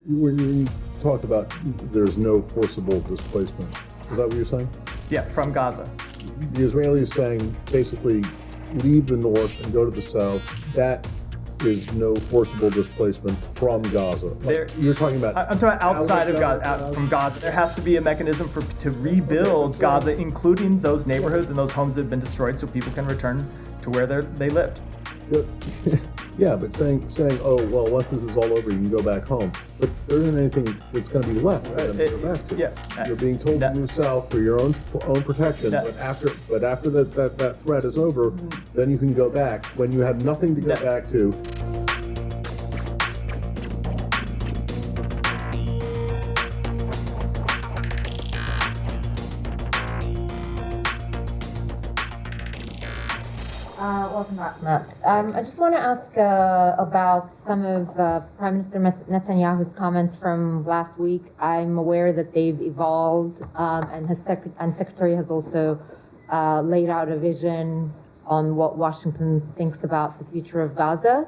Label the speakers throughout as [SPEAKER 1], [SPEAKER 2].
[SPEAKER 1] when you talk about there's no forcible displacement, is that what you're saying?
[SPEAKER 2] Yeah, from Gaza.
[SPEAKER 1] The Israelis saying basically leave the north and go to the south. That is no forcible displacement from Gaza. You're talking about.
[SPEAKER 2] I'm talking about outside of Gaza, from Gaza. There has to be a mechanism to rebuild Gaza, including those neighborhoods and those homes that have been destroyed, so people can return to where they lived.
[SPEAKER 1] Yeah, but saying, oh well, once this is all over, you can go back home. But there isn't anything that's going to be left for them to go back to.
[SPEAKER 2] Yeah,
[SPEAKER 1] you're being told to move south for your own protection. But after that threat is over, then you can go back when you have nothing to go back to.
[SPEAKER 3] Welcome back, Matt. I just want to ask about some of Prime Minister Netanyahu's comments from last week. I'm aware that they've evolved, and Secretary has also laid out a vision on what Washington thinks about the future of Gaza.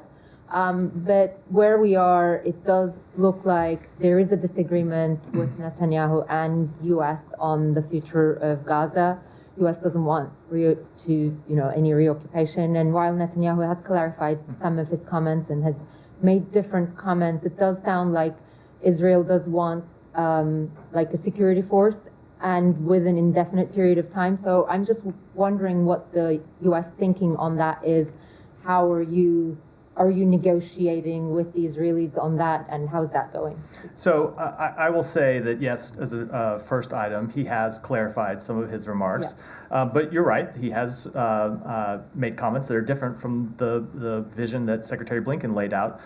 [SPEAKER 3] But where we are, it does look like there is a disagreement with Netanyahu and U.S. on the future of Gaza. U.S. doesn't want any reoccupation, and while Netanyahu has clarified some of his comments and has made different comments, it does sound like Israel does want like a security force and with an indefinite period of time. So I'm just wondering what the U.S. thinking on that is. How are you negotiating with the Israelis on that, and how's that going?
[SPEAKER 2] So I will say that yes, as a first item, he has clarified some of his remarks. Yeah. But you're right, he has made comments that are different from the vision that Secretary Blinken laid out,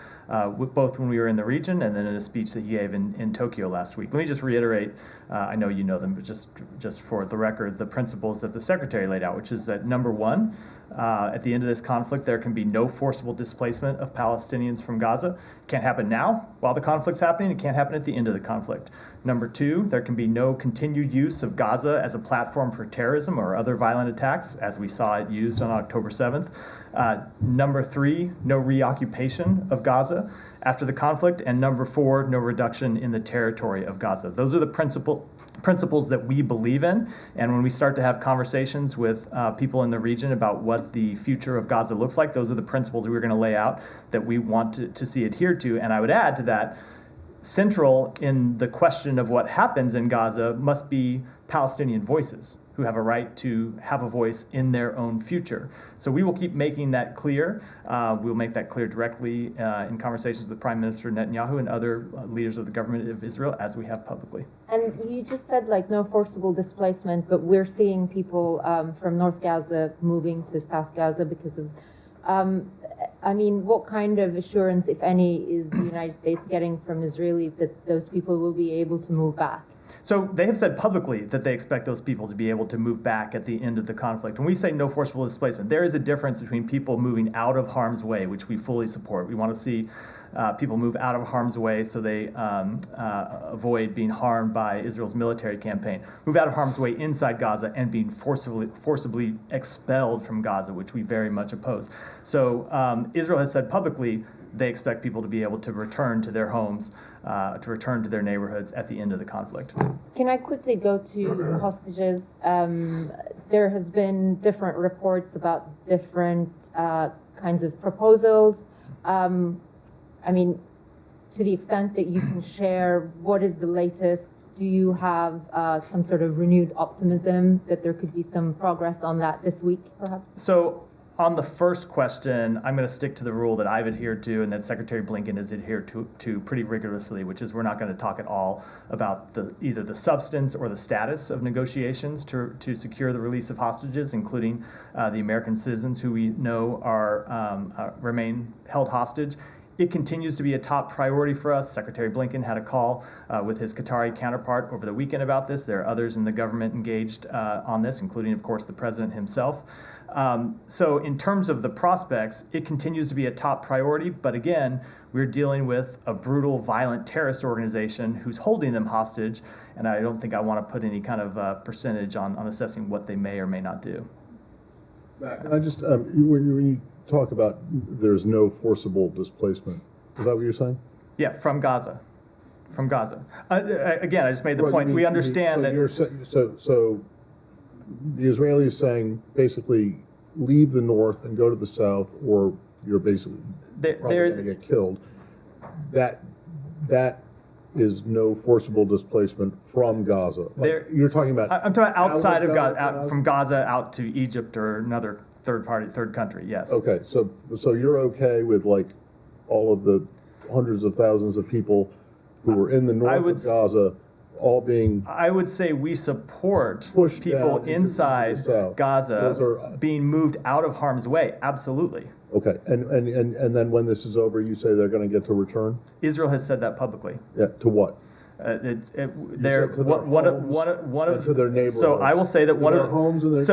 [SPEAKER 2] both when we were in the region and then in a speech that he gave in Tokyo last week. Let me just reiterate, I know you know them, but just for the record, the principles that the Secretary laid out, which is that number one, at the end of this conflict, there can be no forcible displacement of Palestinians from Gaza. It can't happen now while the conflict's happening. It can't happen at the end of the conflict. Number two, there can be no continued use of Gaza as a platform for terrorism or other violent attacks, as we saw it used on October 7th. Number three, no reoccupation of Gaza after the conflict. And number four, no reduction in the territory of Gaza. Those are the principles that we believe in, and when we start to have conversations with people in the region about what the future of Gaza looks like, those are the principles we're going to lay out that we want to see adhered to. And I would add to that, central in the question of what happens in Gaza must be Palestinian voices who have a right to have a voice in their own future. So we will keep making that clear. We'll make that clear directly in conversations with Prime Minister Netanyahu and other leaders of the government of Israel, as we have publicly. And
[SPEAKER 3] you just said like no forcible displacement, but we're seeing people from North Gaza moving to South Gaza because of, what kind of assurance, if any, is the United States getting from Israelis that those people will be able to move back?
[SPEAKER 2] So they have said publicly that they expect those people to be able to move back at the end of the conflict. When we say no forcible displacement, there is a difference between people moving out of harm's way, which we fully support. We want to see people move out of harm's way so they avoid being harmed by Israel's military campaign, move out of harm's way inside Gaza and being forcibly expelled from Gaza, which we very much oppose. So Israel has said publicly they expect people to be able to return to their homes, to return to their neighborhoods at the end of the conflict.
[SPEAKER 3] Can I quickly go to hostages? There has been different reports about different kinds of proposals. To the extent that you can share, what is the latest? Do you have some sort of renewed optimism that there could be some progress on that this week, perhaps?
[SPEAKER 2] So on the first question, I'm going to stick to the rule that I've adhered to and that Secretary Blinken has adhered to pretty rigorously, which is we're not going to talk at all about either the substance or the status of negotiations to secure the release of hostages, including the American citizens who we know remain held hostage. It continues to be a top priority for us. Secretary Blinken had a call with his Qatari counterpart over the weekend about this. There are others in the government engaged on this, including, of course, the president himself. So in terms of the prospects, it continues to be a top priority. But again, we're dealing with a brutal, violent terrorist organization who's holding them hostage. And I don't think I want to put any kind of percentage on assessing what they may or may not do.
[SPEAKER 1] Matt, I just, when you talk about there's no forcible displacement, is that what you're saying?
[SPEAKER 2] Yeah, from Gaza. from Gaza. Again, I just made the
[SPEAKER 1] Well,
[SPEAKER 2] point. We understand that.
[SPEAKER 1] So the Israelis saying basically leave the north and go to the south, or you're basically probably going to get killed. That is no forcible displacement from Gaza. You're talking about.
[SPEAKER 2] I'm talking about outside of Gaza, from Gaza out to Egypt or another third country. Yes.
[SPEAKER 1] Okay, so you're okay with like all of the hundreds of thousands of people who were in the north of Gaza all being.
[SPEAKER 2] I would say we support people inside Gaza being moved out of harm's way. Absolutely.
[SPEAKER 1] Okay, and then when this is over, you say they're going to get to return?
[SPEAKER 2] Israel has said that publicly.
[SPEAKER 1] Yeah, to what?
[SPEAKER 2] They're one of
[SPEAKER 1] to their neighborhoods.
[SPEAKER 2] So I will say that one of
[SPEAKER 1] their homes and
[SPEAKER 2] those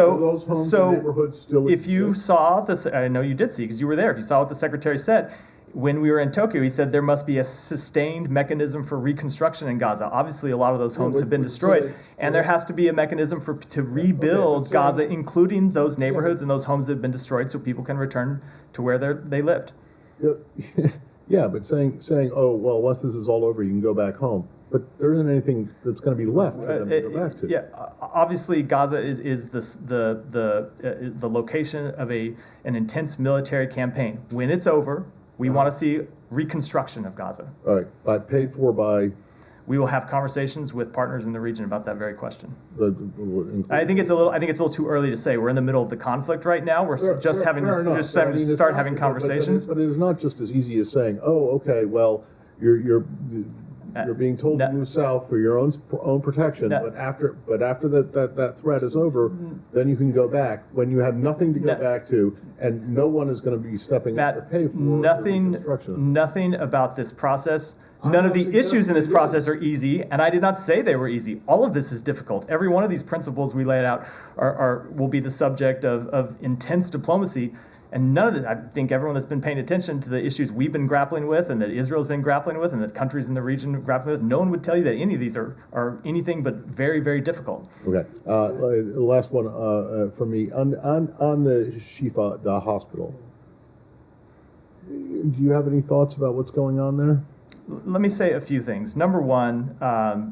[SPEAKER 1] homes and neighborhoods still
[SPEAKER 2] if you saw this, I know you did see because you were there. If you saw what the secretary said when we were in Tokyo, he said there must be a sustained mechanism for reconstruction in Gaza. Obviously, a lot of those homes have been destroyed, and there has to be a mechanism to rebuild Gaza, including those neighborhoods and those homes that have been destroyed, so people can return to where they lived.
[SPEAKER 1] Yeah, but saying, oh well, once this is all over, you can go back home. But there isn't anything that's going to be left for them to go back to.
[SPEAKER 2] Yeah, obviously Gaza is the location of an intense military campaign. When it's over, we want to see reconstruction of Gaza.
[SPEAKER 1] All right, paid for by.
[SPEAKER 2] We will have conversations with partners in the region about that very question. I think it's a little too early to say. We're in the middle of the conflict right now. We're just having to start having conversations.
[SPEAKER 1] But it is not just as easy as saying, oh, okay, well, you're being told to move south for your own protection. But after that threat is over, then you can go back when you have nothing to go back to, and no one is going to be stepping up to pay for
[SPEAKER 2] nothing about this process. None of the issues in this process are easy, and I did not say they were easy. All of this is difficult. Every one of these principles we laid out will be the subject of intense diplomacy, and none of this, I think everyone that's been paying attention to the issues we've been grappling with and that Israel's been grappling with and that countries in the region are grappling with, no one would tell you that any of these are anything but very, very difficult.
[SPEAKER 1] Okay. Last one from me. On the Shifa, the hospital, do you have any thoughts about what's going on there?
[SPEAKER 2] Let me say a few things. Number one,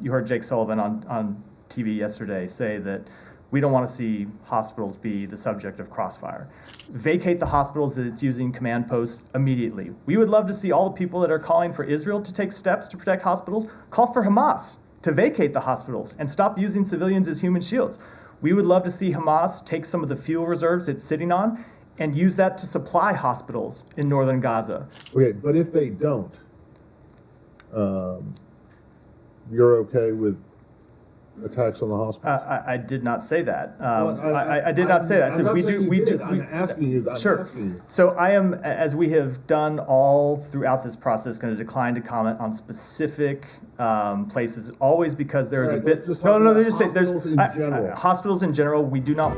[SPEAKER 2] you heard Jake Sullivan on TV yesterday say that we don't want to see hospitals be the subject of crossfire. Vacate the hospitals that it's using command posts immediately. We would love to see all the people that are calling for Israel to take steps to protect hospitals, call for Hamas to vacate the hospitals and stop using civilians as human shields. We would love to see Hamas take some of the fuel reserves it's sitting on and use that to supply hospitals in northern Gaza.
[SPEAKER 1] Okay, but if they don't, you're okay with attacks on the hospital?
[SPEAKER 2] I did not say that. I did not say that. So
[SPEAKER 1] I'm asking you.
[SPEAKER 2] Sure. So I am, as we have done all throughout this process, going to decline to comment on specific places, always because there is a bit. No. There's hospitals in general. We do not.